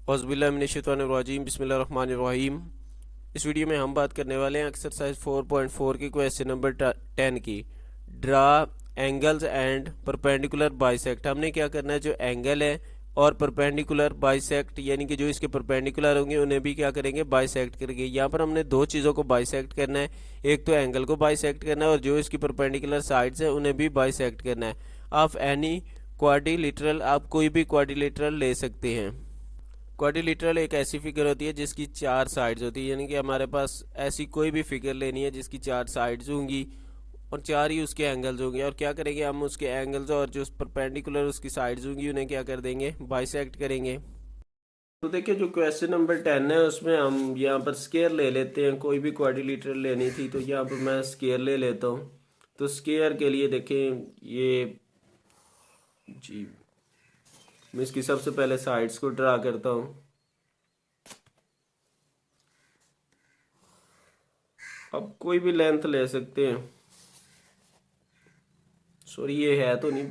औज़ुबिल्लाहिमिनश्शैतानिर्रजीम बिस्मिल्लाहिर्रहमानिर्रहीम। इस वीडियो में हम बात करने वाले हैं एक्सरसाइज 4.4 की क्वेश्चन नंबर 10 की। Draw angles and perpendicular bisect. हमने क्या करना है, जो एंगल है और परपेंडिकुलर बाइसेक्ट यानी कि जो इसके परपेंडिकुलर होंगे उन्हें भी क्या करेंगे, बाइसेक्ट करेंगे। यहाँ पर हमने दो चीज़ों को बाइसेक्ट करना है, एक तो एंगल को बाइसेक्ट करना है और जो इसकी परपेंडिकुलर साइड्स है उन्हें भी बाइसेक्ट करना है। ऑफ एनी क्वाड्रिलेटरल, आप कोई भी क्वाड्रिलेटरल ले सकते हैं। क्वाड्रिलेटरल एक ऐसी फिगर होती है जिसकी चार साइड्स होती है, यानी कि हमारे पास ऐसी कोई भी फिगर लेनी है जिसकी चार साइड्स होंगी और चार ही उसके एंगल्स होंगे। और क्या करेंगे, हम उसके एंगल्स और जो परपेंडिकुलर उसकी साइड्स होंगी उन्हें क्या कर देंगे, बाइसेक्ट करेंगे। तो देखिए, जो क्वेश्चन नंबर 10 है उसमें हम यहाँ पर स्केयर ले लेते हैं। कोई भी क्वाड्रिलेटरल लेनी थी तो यहाँ पर मैं स्केयर ले लेता हूँ। तो स्केयर के लिए देखें, ये जी मैं इसकी सबसे पहले साइड्स को ड्रा करता हूँ। अब कोई भी लेंथ ले सकते हैं, सॉरी ये है तो नहीं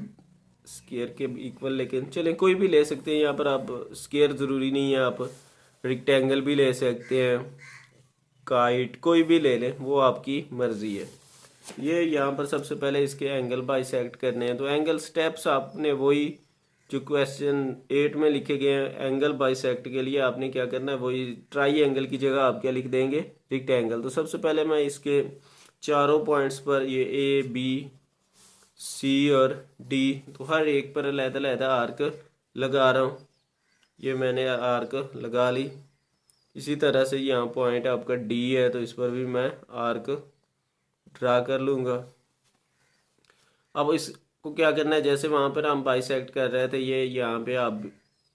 स्केयर के इक्वल, लेकिन चलें कोई भी ले सकते हैं। यहाँ पर आप स्केयर ज़रूरी नहीं है, आप रेक्टेंगल भी ले सकते हैं, काइट कोई भी ले लें, वो आपकी मर्ज़ी है। ये यहाँ पर सबसे पहले इसके एंगल बाइसेक्ट करने हैं। तो एंगल स्टेप्स आपने वही जो क्वेश्चन 8 में लिखे गए हैं, एंगल बाइसेक्ट के लिए आपने क्या करना है, वही ट्राई एंगल की जगह आप क्या लिख देंगे, रेक्टेंगल। तो सबसे पहले मैं इसके चारों पॉइंट्स पर ये ए बी सी और डी, तो हर एक पर अलग-अलग आर्क लगा रहा हूँ। ये मैंने आर्क लगा ली। इसी तरह से यहाँ पॉइंट आपका डी है तो इस पर भी मैं आर्क ड्रा कर लूँगा। अब इसको क्या करना है, जैसे वहाँ पर हम बाइसेक्ट कर रहे थे, ये यहाँ पे आप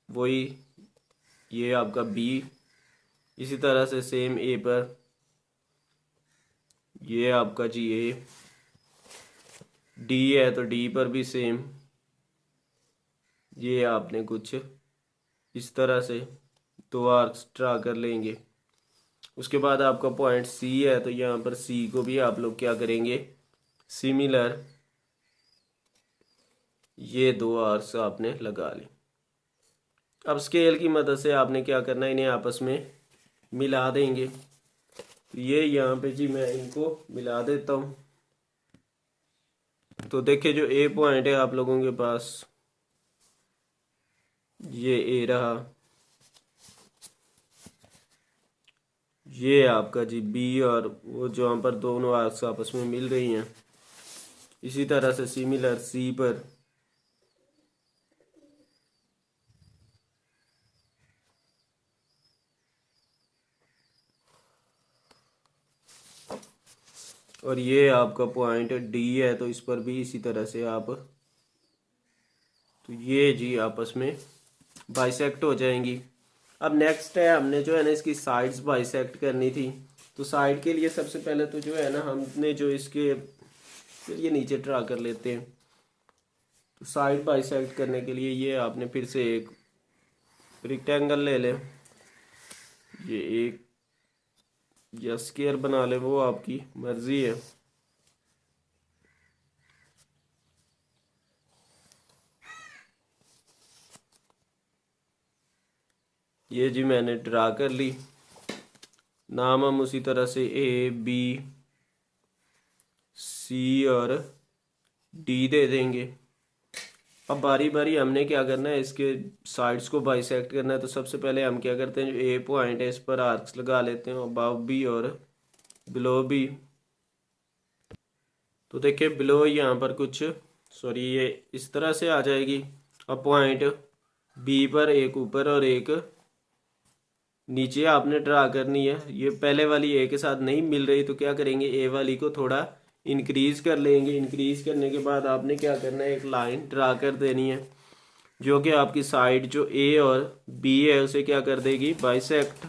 वही, ये आपका बी, इसी तरह से सेम ए पर, ये आपका जी ए, डी है तो डी पर भी सेम, ये आपने कुछ इस तरह से दो आर्क्स ड्रा कर लेंगे। उसके बाद आपका पॉइंट सी है तो यहाँ पर सी को भी आप लोग क्या करेंगे, सिमिलर ये दो आर्क्स आपने लगा ली। अब स्केल की मदद से आपने क्या करना है, इन्हें आपस में मिला देंगे। तो ये यहाँ पे जी मैं इनको मिला देता हूँ। तो देखिए, जो ए पॉइंट है आप लोगों के पास, ये ए रहा, ये आपका जी बी, और वो जहाँ पर दोनों आर्क्स आपस में मिल रही हैं, इसी तरह से सिमिलर सी पर, और ये आपका पॉइंट डी है तो इस पर भी इसी तरह से आप, तो ये जी आपस में बाइसेक्ट हो जाएंगी। अब नेक्स्ट है, हमने जो है ना इसकी साइड्स बाइसेक्ट करनी थी। तो साइड के लिए सबसे पहले तो जो है ना हमने जो इसके, चलिए नीचे ड्रा कर लेते हैं। तो साइड बाइसेक्ट करने के लिए ये आपने फिर से एक रेक्टेंगल ले लें, ये एक या स्क्वायर बना ले, वो आपकी मर्जी है। ये जी मैंने ड्रा कर ली। नाम हम उसी तरह से ए बी सी और डी दे देंगे। अब बारी बारी हमने क्या करना है, इसके साइड्स को बाइसेक्ट करना है। तो सबसे पहले हम क्या करते हैं, जो ए पॉइंट है इस पर आर्क्स लगा लेते हैं, अबव भी और बिलो भी। तो देखिए बिलो यहाँ पर कुछ, सॉरी ये इस तरह से आ जाएगी। अब पॉइंट बी पर एक ऊपर और एक नीचे आपने ड्रा करनी है। ये पहले वाली ए के साथ नहीं मिल रही तो क्या करेंगे, ए वाली को थोड़ा इंक्रीज कर लेंगे। इंक्रीज करने के बाद आपने क्या करना है, एक लाइन ड्रा कर देनी है जो कि आपकी साइड जो ए और बी है उसे क्या कर देगी, बाइसेक्ट।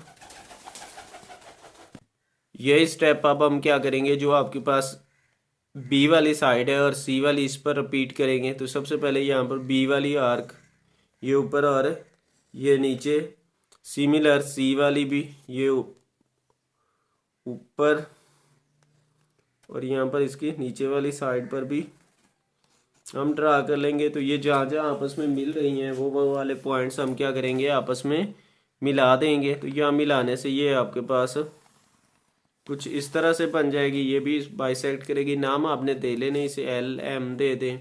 यही स्टेप अब हम क्या करेंगे, जो आपके पास बी वाली साइड है और सी वाली, इस पर रिपीट करेंगे। तो सबसे पहले यहाँ पर बी वाली आर्क ये ऊपर और ये नीचे, सिमिलर सी वाली भी ये ऊपर और यहाँ पर इसकी नीचे वाली साइड पर भी हम ड्रा कर लेंगे। तो ये जहाँ जहाँ आपस में मिल रही हैं वो वाले पॉइंट्स हम क्या करेंगे, आपस में मिला देंगे तो यहाँ मिलाने से ये आपके पास कुछ इस तरह से बन जाएगी। ये भी बाइसेक्ट करेगी। नाम आपने दे लेने, इसे एल एम दे दें,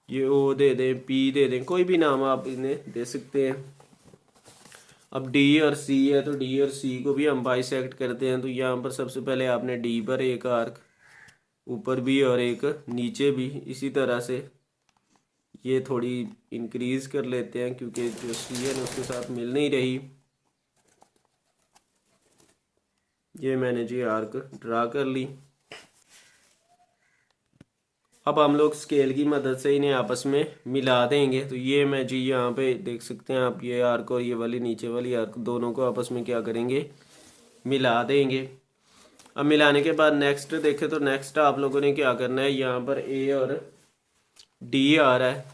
ये ओ दे दें, पी दे दें, कोई भी नाम आप इन्हें दे सकते हैं। अब डी और सी है तो डी और सी को भी हम बाइसेक्ट करते हैं। तो यहाँ पर सबसे पहले आपने डी पर एक आर्क ऊपर भी और एक नीचे भी, इसी तरह से ये थोड़ी इंक्रीज कर लेते हैं क्योंकि जो सी है ना उसके साथ मिल नहीं रही। ये मैंने जी आर्क ड्रा कर ली। अब हम लोग स्केल की मदद से इन्हें आपस में मिला देंगे। तो ये मैं जी यहाँ पे देख सकते हैं आप, ये आर्क और ये वाली नीचे वाली आर्क दोनों को आपस में क्या करेंगे, मिला देंगे। अब मिलाने के बाद नेक्स्ट देखें तो नेक्स्ट आप लोगों ने क्या करना है, यहाँ पर ए और डी आ रहा है,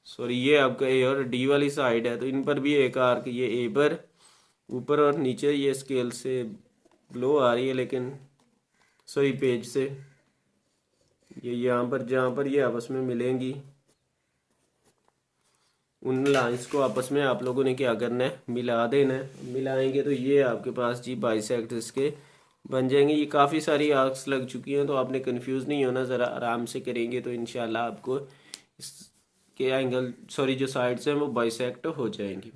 सॉरी ये आपका ए और डी वाली साइड है, तो इन पर भी एक आर्क ये ए पर ऊपर और नीचे ये स्केल से ग्लो आ रही है, लेकिन सॉरी पेज से ये यहाँ पर जहाँ पर ये आपस में मिलेंगी उन लाइंस को आपस में आप लोगों ने क्या करना है, मिला देना है। मिलाएंगे तो ये आपके पास जी बाइसेक्ट इसके बन जाएंगे। ये काफ़ी सारी आर्क्स लग चुकी हैं तो आपने कंफ्यूज नहीं होना, ज़रा आराम से करेंगे तो इंशाल्लाह आपको इसके एंगल सॉरी जो साइड्स हैं वो बाइसेक्ट हो जाएंगी।